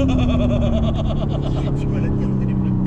Tu vas la dire au téléphone.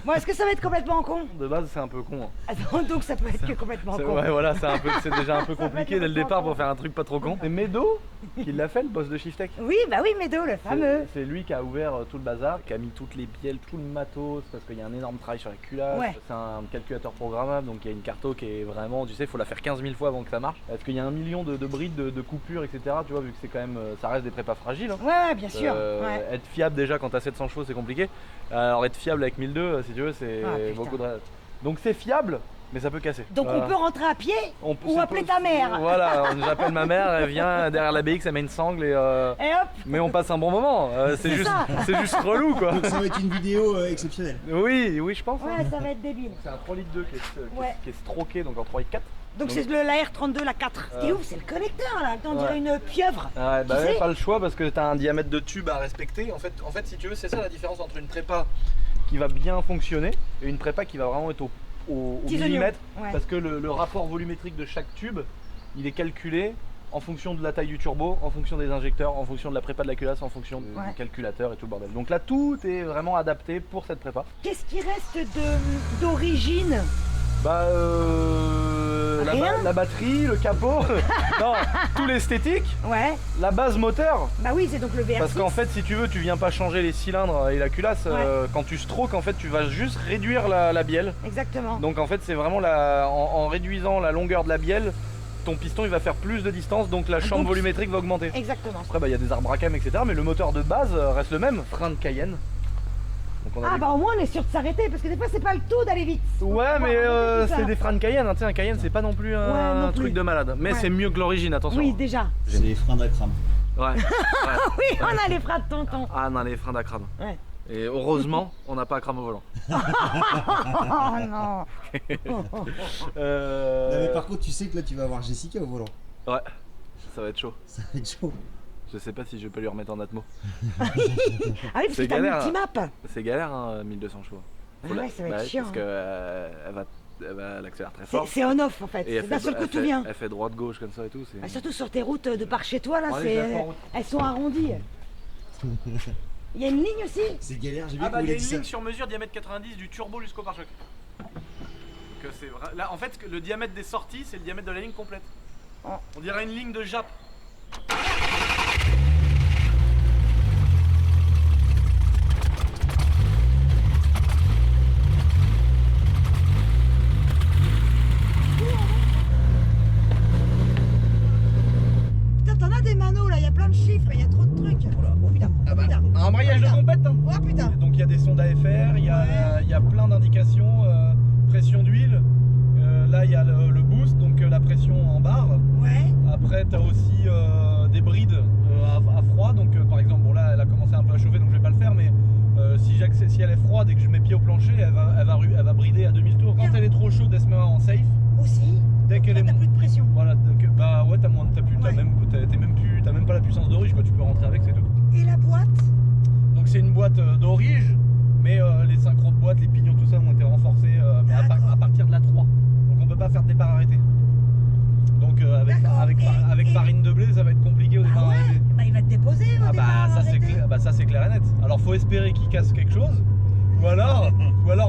Bon, est-ce que ça va être complètement con? De base, c'est un peu con. Hein. Attends, donc ça peut être que complètement con. Ouais, voilà, c'est déjà un peu Ça va compliqué être dès le départ complètement pour faire un truc pas trop con. C'est Medo qui l'a fait, le boss de Shiftech. Oui, bah oui, Medo, le fameux. C'est lui qui a ouvert tout le bazar, qui a mis toutes les bielles, tout le matos, parce qu'il y a un énorme travail sur la culasse. Ouais. C'est un calculateur programmable, donc il y a une carto qui est vraiment, tu sais, il faut la faire 15 000 fois avant que ça marche. Parce qu'il y a 1 million de brides, de coupures, etc. Tu vois, vu que c'est quand même, ça reste des prépas fragiles. Hein. Ouais, bien sûr. Ouais. Être fiable déjà quand t'as 700 chevaux, c'est compliqué. Alors être fiable avec 1002, si tu veux, c'est beaucoup de. Donc c'est fiable, mais ça peut casser. Donc Voilà. on peut rentrer à pied ou c'est appeler ta mère. Voilà, j'appelle ma mère, elle vient derrière la BX, elle met une sangle et hop. mais on passe un bon moment. C'est juste relou quoi. Donc ça va être une vidéo exceptionnelle. Oui, je pense. Ouais, ça va être débile. C'est un 3 litres 2 Ouais. qui est stroqué, donc en 3 litres 4. Donc c'est la R32, la 4. Ce qui est ouf, c'est le connecteur là. On dirait une pieuvre. Ouais, bah Tu ouais, sais pas le choix parce que t'as un diamètre de tube à respecter. En fait, si tu veux, c'est ça la différence entre une prépa qui va bien fonctionner et une prépa qui va vraiment être au millimètre. Ouais. Parce que le rapport volumétrique de chaque tube, il est calculé en fonction de la taille du turbo, en fonction des injecteurs, en fonction de la prépa de la culasse, en fonction du calculateur et tout le bordel. Donc là, tout est vraiment adapté pour cette prépa. Qu'est-ce qui reste d'origine? Bah la batterie, le capot, non, tout l'esthétique, Ouais. la base moteur. Bah oui, c'est donc le VR6. Parce qu'en fait, si tu veux, tu viens pas changer les cylindres et la culasse. Quand tu stroques, en fait, tu vas juste réduire la bielle. Exactement. Donc en fait, c'est vraiment en réduisant la longueur de la bielle, ton piston il va faire plus de distance, donc la chambre volumétrique va augmenter. Exactement. Après, il y a des arbres à cam, etc. Mais le moteur de base reste le même. Frein de Cayenne. Donc, on a Bah au moins on est sûr de s'arrêter parce que des fois c'est pas le tout d'aller vite. Ouais, mais c'est des freins de Cayenne. Hein. Tu sais, un Cayenne, c'est pas non plus un truc de malade. Mais c'est mieux que l'origine, attention. Oui, déjà. C'est les freins d'Akram. Ouais. Oui, on a les freins de tonton. Ah non, les freins d'Akram. Ouais. Et heureusement, on n'a pas Akram au volant. Oh non. Non, mais par contre, tu sais que là tu vas avoir Jessica au volant. Ouais, ça va être chaud. Ça va être chaud. Je sais pas si je peux lui remettre en atmo. Ah oui, parce que t'as galère, multimap. C'est galère, hein, 1200 chevaux. Ouais, ça va être chiant. Parce qu'elle accélère très fort. C'est on-off en fait. Et D'un seul coup tout vient. Elle fait droite-gauche comme ça et tout. Bah, surtout sur tes routes de par chez toi là, Ouais, je la fais en route. elles sont arrondies. Il y a une ligne aussi. C'est galère, j'ai vu Ah bah comment il y a il a une dit ça. ligne sur mesure diamètre 90 du turbo jusqu'au pare-choc. Là en fait le diamètre des sorties c'est le diamètre de la ligne complète. On dirait une ligne de Jap. Putain, t'en as des manos là, il y a plein de chiffres, il y a trop de trucs. Oh putain, oh putain. Un embrayage de compète hein. Oh putain. Donc il y a des sondes AFR, il y a plein d'indications, pression d'huile, là il y a le boost, donc la pression en barre. Ouais. Après tu as aussi des brides à froid, donc par exemple, bon là elle a commencé un peu à chauffer donc je vais pas le faire, mais si elle est froide et que je mets pied au plancher, elle va brider à 2000 tours. Quand elle est trop chaude, elle se met en safe. Aussi. Dès qu'elle est T'as plus de pression. Voilà, bah ouais, t'as Ouais. même pas la puissance d'orige, quoi, tu peux rentrer avec, c'est tout. Et la boîte? Donc c'est une boîte d'orige, mais les synchros de boîte, les pignons, tout ça ont été renforcés à partir de la 3. Donc on peut pas faire de départ arrêté. Donc avec farine de blé, ça va être compliqué au départ Ah ouais. arrêté. Bah il va te déposer au départ. Ça c'est clair et net. Alors faut espérer qu'il casse quelque chose. Ou alors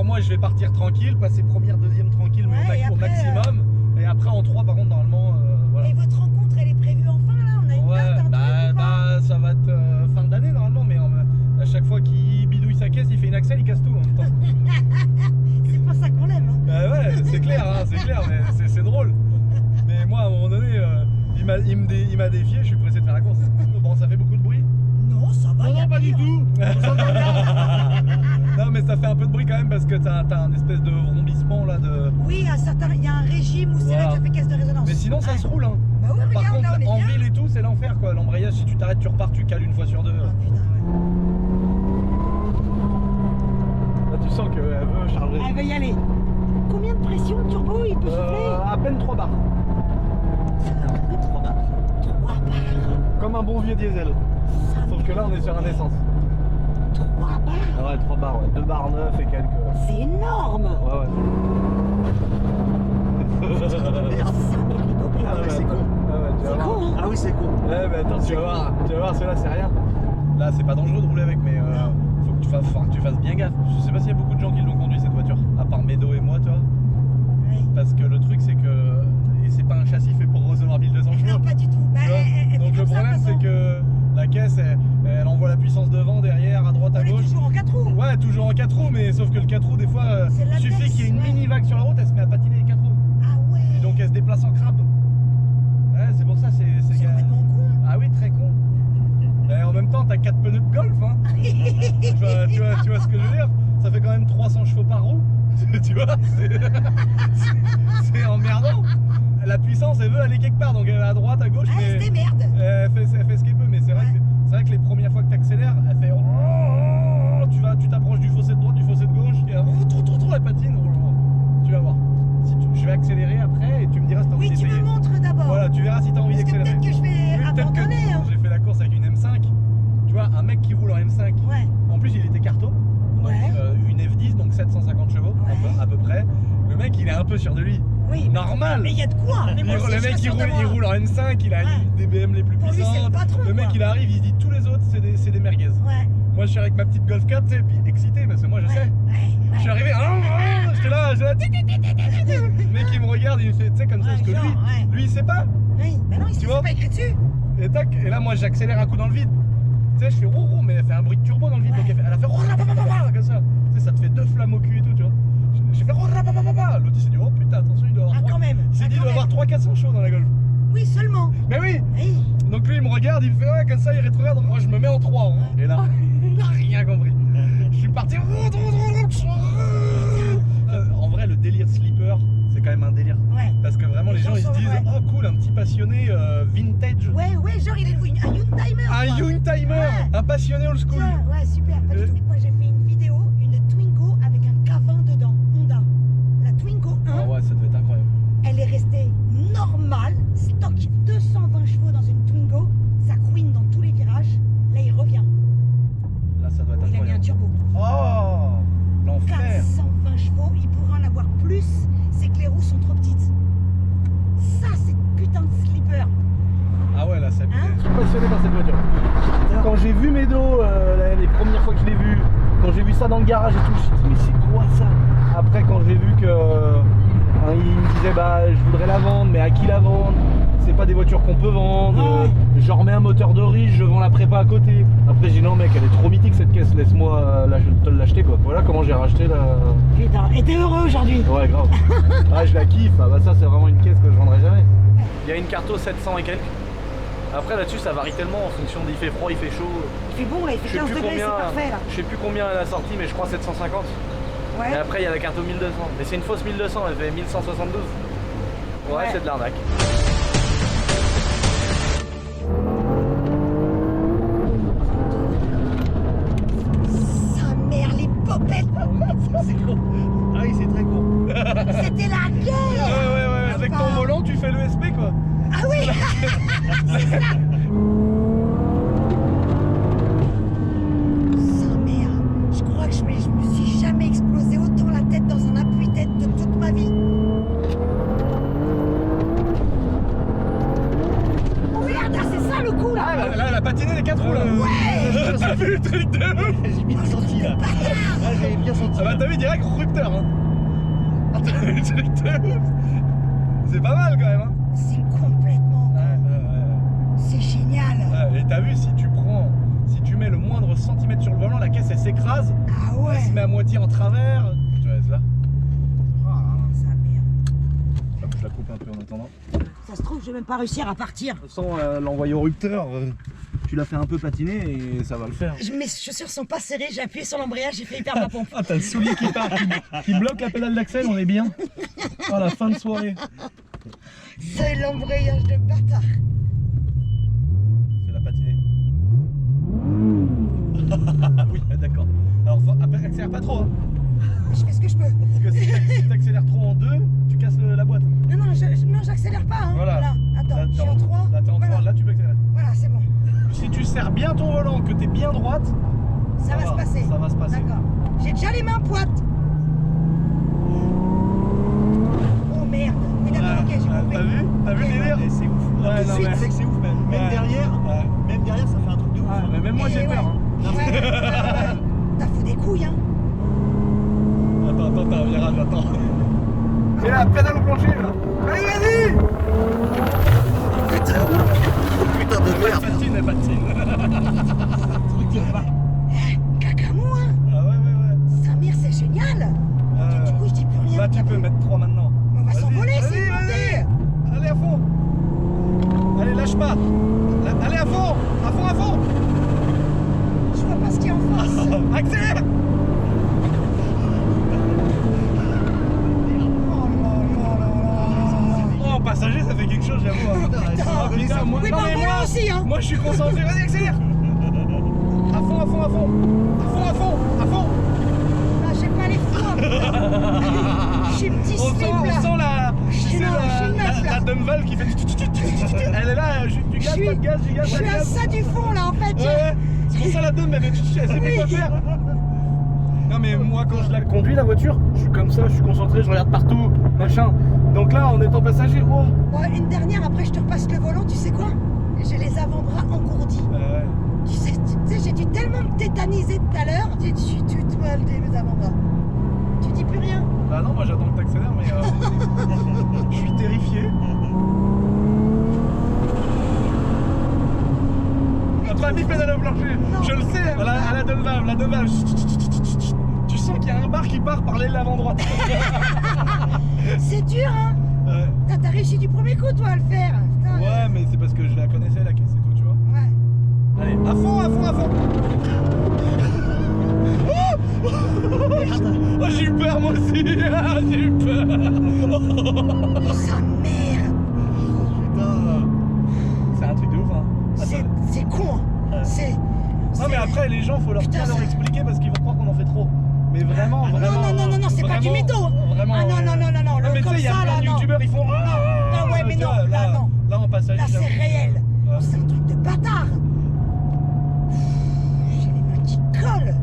moi je vais partir tranquille, passer première, deuxième tranquille, mais Ouais, au et après, maximum. Et après en 3 par contre normalement voilà. Et votre rencontre elle est prévue enfin là? On a une date, un truc ou pas? Ça va être fin d'année normalement, mais à chaque fois qu'il bidouille sa caisse, il fait une axelle, il casse tout en même temps. C'est pour ça qu'on l'aime. Hein. Bah ouais, c'est clair, mais c'est drôle. Mais moi à un moment donné, il m'a défié, je suis pressé de faire la course. Bon, ça fait beaucoup de bruit? Non, ça va. Non, pas du tout. Non, mais ça fait un peu de bruit quand même parce que t'as un espèce de vrombissement là de. Oui, il y a un régime où c'est là que ça fait caisse de résonance. Mais sinon ça se roule hein. Bah ouais, Par regarde, contre, là, on est en bien. ville et tout, c'est l'enfer quoi. L'embrayage, si tu t'arrêtes, tu repars, tu cales une fois sur deux. Oh putain, ouais. Là, tu sens qu'elle veut charger. Elle va y aller. Combien de pression le turbo il peut souffler? À peine 3 barres. 3 barres. Comme un bon vieux diesel. Sauf que là, on est sur un essence. 3 barres. Ah ouais, 3 barres, ouais. 2 barres 9 et quelques. C'est énorme. Ouais, ouais. Merde. Ah ouais, c'est con. Ouais, ouais, Tu vas C'est voir. con, hein. Ah oui, c'est con. Ouais, mais attends, tu vas voir, celui-là c'est rien. Là, c'est pas dangereux de rouler avec, mais faut que tu fasses bien gaffe. Je sais pas s'il y a beaucoup de gens qui l'ont conduit cette voiture, à part Médo et moi, tu vois. Oui. Parce que le truc, c'est que. Et c'est pas un châssis fait pour recevoir 1200 chevaux. Non, pas du tout. Bah, Tu vois. elle Donc fait le comme ça, problème, de toute c'est façon. que la caisse, elle envoie la puissance devant, derrière, à droite, à On est gauche. toujours en 4 roues. Ouais, toujours en 4 roues, mais sauf que le 4 roues, des fois, C'est il suffit latex, qu'il y ait une ouais. mini vague sur la route, elle se met à patiner les 4 roues. Ah ouais. Et donc elle se déplace en crabe. Ouais, c'est pour ça, c'est. C'est complètement con. Ah oui, très con. Et en même temps, t'as 4 pneus de golf, hein. tu vois ce que je veux dire? Ça fait quand même 300 chevaux par roue. Tu vois, c'est emmerdant. La puissance, elle veut aller quelque part, donc elle est à droite, à gauche, Ah, elle mais se démerde. elle fait ce qu'elle peut. Mais c'est vrai, Ouais. que les premières fois que t'accélères, elle fait. Tu t'approches du fossé de droite, du fossé de gauche, et elle patine. Tu vas voir. Je vais accélérer après et tu me diras si t'as envie Oui, tu d'essayer. me montres d'abord. Voilà, tu verras si t'as envie Parce que d'accélérer. peut-être que je vais Peut-être que abandonner. Hein. j'ai fait la course avec une M5. Tu vois, un mec qui roule en M5. Ouais. En plus, il était carto. Donc, Ouais. une F10, donc 750 chevaux, Ouais. à peu près. Le mec, il est un peu sûr de lui. Oui. Normal. Mais il y a de quoi. Mais moi aussi, Le je mec, suis il sûre de moi. roule en M5, il a Ouais. une des BM les plus Pour lui, c'est le puissantes. patron, Le mec, quoi. il arrive, il se dit tous les autres, c'est des merguez. Ouais. Moi, je suis avec ma petite Golf 4, tu sais, puis excité, parce que moi, je sais. Je suis arrivé, j'étais là, le mec, il me regarde, il me fait, tu sais, comme ça, Ouais, parce que genre, ouais. lui, il sait pas. Oui. Mais non, il Tu s'est vois pas écrit dessus. Et tac, et là moi j'accélère un coup dans le vide. Tu sais, je fais roux, mais elle fait un bruit de turbo dans le vide, donc elle a fait comme ça. Tu sais, ça te fait 2 flammes au cul et tout, tu vois. J'ai fait l'autre il s'est dit, oh putain, attention, il doit avoir Ah, 3. quand même. Il s'est dit, il doit avoir 300-400 chevaux dans la Golf. Oui, seulement. Mais oui. Oui. Donc lui il me regarde, il me fait ouais, comme ça, il rétrograde. Moi je me mets en 3. Et là, il n'a rien compris. Je suis parti. En vrai, le délire slipper, c'est quand même un délire. Ouais. Parce que vraiment, les gens ils se disent, ouais. oh cool, un petit passionné vintage. Ouais, genre il est un Youngtimer. Un quoi. Youngtimer, Ouais. un passionné old school. Tiens, ouais, super. Pas du tout. Moi, j'ai fait une vidéo, une Twingo avec un K20 dedans, Honda. La Twingo 1, Ah ouais, ça devait être incroyable. elle est restée normale, stock 220 chevaux dans une Twingo, ça couine dans tous les virages. Là, il revient. Là, ça doit être Il a mis un incroyable. turbo. Oh, l'enfer. 420 chevaux, il pourrait en avoir plus, c'est que les roues sont trop petites. Ça, c'est putain de slipper. Ah ouais, là, c'est abusé. Hein Je suis passionné par cette voiture. Quand j'ai vu Médo, les premières fois que je l'ai vu, quand j'ai vu ça dans le garage et tout, je me suis dit, mais c'est quoi ça? Après, quand j'ai vu que il me disait, bah, je voudrais la vendre, mais à qui la vendre? C'est pas des voitures qu'on peut vendre. Je remets un moteur de riche, je vends la prépa à côté. Après, j'ai dit, non, mec, elle est trop mythique cette caisse, laisse-moi te l'acheter, quoi. Voilà comment j'ai racheté la. Putain, et t'es heureux aujourd'hui? Ouais, grave. Ah, je la kiffe. Ah, bah, ça, c'est vraiment une caisse que je vendrai jamais. Il y a une Carto 700 et quelques. Après, là-dessus, ça varie tellement en fonction d'il fait froid, il fait chaud. Il fait bon là, il Je fait sais 15 plus degrés, c'est combien, parfait là. je sais plus combien elle a sorti, mais je crois 750. Ouais. Et après, il y a la Carto 1200. Mais c'est une fausse 1200, elle fait 1172. Ouais, c'est de l'arnaque. Sa mère, les popettes. C'est con. Ah oui, c'est très con. C'était la guerre. Ouais. Avec ton volant, tu fais le SP, quoi. Ah oui. Sa mère, je crois que je me suis jamais explosé autant la tête dans un appui-tête de toute ma vie. Oh merde, ah, c'est ça le coup là. Ah, là, elle a patiné les 4 roues, là. Ouais. T'as vu le truc de ouf? J'ai bien senti là. Là, j'avais bien senti. Ah bah, t'as vu direct rupteur, hein. Ah, t'as vu le truc de ouf? C'est pas mal, quand même, hein. C'est complètement con. C'est génial. Ouais, et t'as vu, si tu mets le moindre centimètre sur le volant, la caisse elle s'écrase, Ah ouais. elle se met à moitié en travers. Tu vois, c'est là. Sa mère. Hop, je la coupe un peu en attendant. Ça se trouve, je vais même pas réussir à partir. De toute façon, l'envoyer au rupteur, tu l'as fait un peu patiner et ça va le faire. Mes chaussures sont pas serrées, j'ai appuyé sur l'embrayage, j'ai failli perdre ma pompe. Ah, t'as le soulier qui part, qui bloque la pédale d'accel, on est bien. Ah, la fin de soirée. C'est l'embrayage de bâtard. C'est la patinée. Oui, d'accord. Alors, accélère pas trop, hein. Je fais ce que je peux. Parce que si t'accélères trop en 2, tu casses la boîte. Non, j'accélère pas. Hein. Voilà. Attends, Là, je suis en 3. Là, t'es en 3, Voilà. là, tu peux accélérer. Voilà, c'est bon. Si tu serres bien ton volant, que t'es bien droite, Ça va se passer. Ça va se passer. D'accord. J'ai déjà les mains poites. Oh merde. Oui, d'accord, ok, j'ai compris. T'as vu le délire? C'est ouf. Ouais, tout de non, suite. mais- Tu sais que c'est ouf, même. Ouais. Même derrière, ça fait un truc de ouf. Ah, hein. mais même moi Et j'ai ouais. peur. Hein. Ouais. T'as fait des couilles, hein. Attends, virage, attends. J'ai la pédale au plancher là. Allez, vas-y. Putain de merde. Elle patine. Cacamou, hein. Ah ouais. Sa mère, c'est génial. Du coup, je dis plus rien. Là tu peux mettre 3 maintenant. On va Vas-y, s'envoler, vas-y, c'est une vas-y. montée. Allez à fond. Allez, lâche pas. Allez à fond. À fond. Je vois pas ce qu'il y a en face. Accélère. Oh, passager, ça fait quelque chose, j'avoue. Hein. Ah, putain, moi, Oui, non, bah, mais voilà moi, aussi, hein. moi, je suis concentré. Vas-y, accélère. À fond. À fond. Là, j'ai pas les fours. Je suis petit On slip, sent là. la, tu sais, Non, je suis une meuf, là. la dumbbell qui fait. Elle est là, du gaz, pas de gaz, du gaz, Je pas de suis à gaz. ça du fond, là, en fait. Ouais, c'est pour ça la dumbbell, elle sait plus quoi faire. Non mais moi quand je la conduis la voiture, je suis comme ça, je suis concentré, je regarde partout, machin. Donc là on est en passager, wow. Bon, une dernière, après je te repasse le volant, tu sais quoi? J'ai les avant-bras engourdis. Ouais. Tu sais, j'ai dû tellement me tétaniser tout à l'heure. Je suis toute molle des avant-bras. Tu dis plus rien? Bah non, moi j'attends que t'accélères, mais je suis terrifié. T'as pas mis pédale au plancher, Non. je le sais, à la dumbbell. Tu sens qu'il y a un bar qui part par l'aile avant droite. C'est dur, hein? Ouais. T'as réussi du premier coup, toi, à le faire. Putain, Ouais, mais c'est parce que je la connaissais la caisse et tout, tu vois. Ouais. Allez, à fond. Oh, j'ai eu peur moi aussi. J'ai eu peur. Oh, sa mère! Putain. C'est un truc de ouf, hein. C'est con, hein? C'est. Non mais après les gens faut leur Putain, bien leur ça- expliquer parce qu'ils vont croire qu'on en fait trop. Mais vraiment, Ah, non, c'est pas du mytho. Vraiment. Ah, non, Non le mais tu comme sais, il y a ça, plein là, de non. youtubeurs, ils font. Non, ouais, mais Tu non, vois, là, non. Là en passager. Là, c'est j'avoue. réel. Ouais. C'est un truc de bâtard. J'ai les mains qui collent.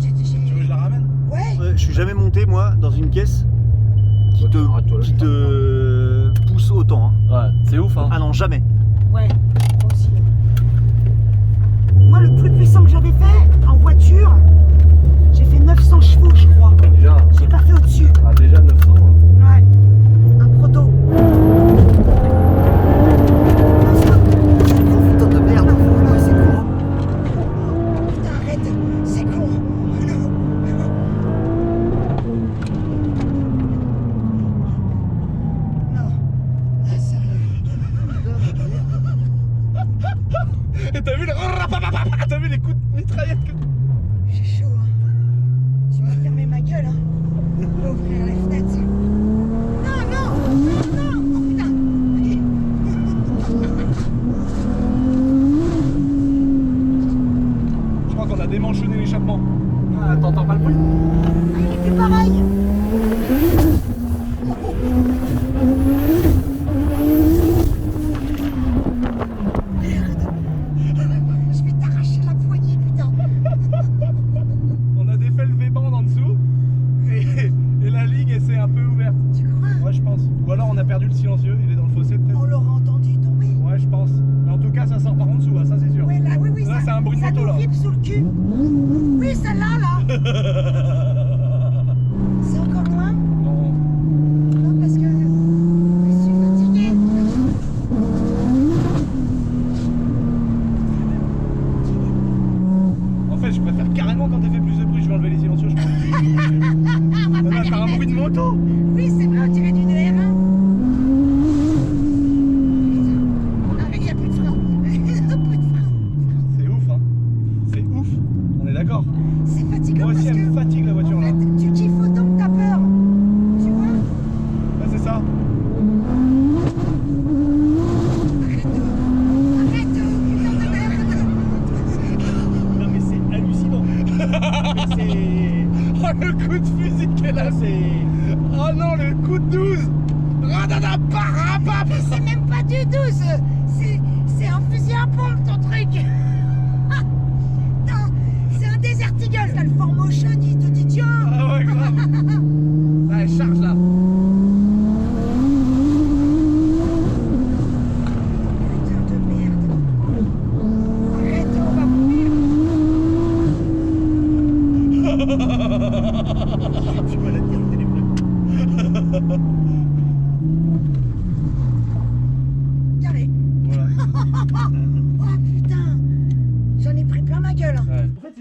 Tu veux que je la ramène? Ouais. Je suis jamais monté, moi, dans une caisse qui te pousse autant. Hein. Ouais, c'est ouf hein. Ah non, jamais. Ouais, moi aussi. Moi, le plus puissant que j'avais fait en voiture, j'ai fait 900 chevaux, je crois. Déjà. J'ai pas fait au-dessus. Ah déjà 900. Ouais. Un proto. Putain de merde. Ouais, c'est con. Putain, arrête. C'est con. Non. Ah, sérieux. Et t'as vu les coups de mitraillette que. J'ai chaud, hein. Tu m'as fermé ma gueule, hein. Je vais ouvrir les fenêtres. Non. Oh, putain. Je crois qu'on a démanchonné l'échappement. Ah, t'entends pas le bruit? Ah, il est plus pareil. Merde. Je vais t'arracher la poignée, putain. On a défait le V-band en dessous et la ligne elle s'est un peu ouverte. Tu crois? Ouais je pense. Ou alors on a perdu le silencieux, il est dans le fossé peut-être. On l'aura entendu tomber. Ouais je pense. Mais en tout cas ça sort par en dessous, hein, ça c'est sûr. Ouais, là, oui, Là, ça, c'est un bruit de ça moto, nous là. vibre sous le cul. Oui, celle-là, là. C'est encore loin? Non. Non, parce que je suis fatiguée. En fait je préfère carrément quand t'as fait plus de bruit, je vais enlever les silencieux je pense. Ça va faire un bruit de moto. Oui, c'est vrai, on dirait d'une R1. Ah, mais il n'y a plus de frein. Il n'y a plus de frein. C'est ouf hein. C'est ouf. On est d'accord. C'est fatigant Moi aussi parce elle me que fatigue la on voiture.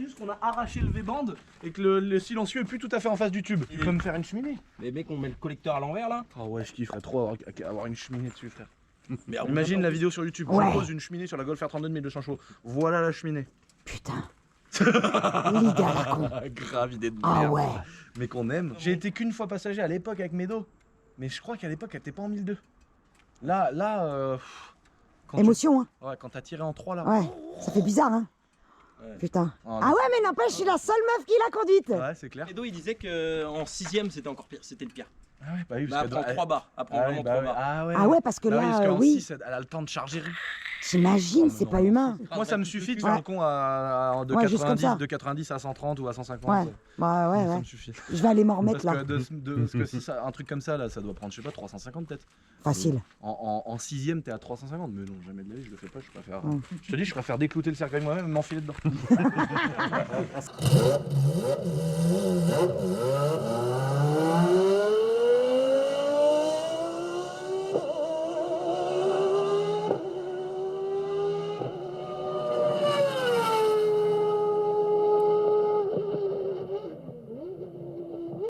juste qu'on a arraché le V-band et que le silencieux est plus tout à fait en face du tube. Tu peux me faire une cheminée? Mais mec, on met le collecteur à l'envers là. Ah ouais, je kifferais trop avoir une cheminée dessus, frère. Mais Imagine la vidéo sur YouTube, Ouais. je pose une cheminée sur la Golf R32 de 1200 chevaux. Voilà la cheminée. Putain. L'idée à la con. Grave idée de Ah merde. ouais. Mais qu'on aime. J'ai été qu'une fois passager à l'époque avec Médo. Mais je crois qu'à l'époque, elle était pas en 1002. Là, quand Émotion, hein. ouais, quand t'as tiré en 3 là. Ouais. Ça fait bizarre, hein. Ouais. Putain. Oh, Ah ouais, mais n'empêche, je suis la seule meuf qui l'a conduite. Ouais, c'est clair. Edo il disait qu'en 6ème c'était encore pire, c'était le pire. Ah ouais, bah oui, Bah, parce après en 3 bars, après Ah vraiment ouais, 3 bars. ah ouais. Ah ouais, parce que Bah oui, là, parce qu'en oui. 6, elle a le temps de charger. T'imagines, c'est pas humain. Moi, ça me suffit de Ouais. faire le con de, Ouais, juste comme ça. 90 à 130 ou à 150. Ouais. Bah ouais, Ça ouais. me suffit. Je vais aller m'en remettre Parce là. que, parce que si ça, un truc comme ça, là, ça doit prendre, je sais pas, 350 peut-être. Facile. En 6ème, t'es à 350. Mais non, jamais de la vie, je le fais pas. Je préfère. Ouais. Je te dis, je préfère déclouter le cercueil moi-même et m'enfiler dedans.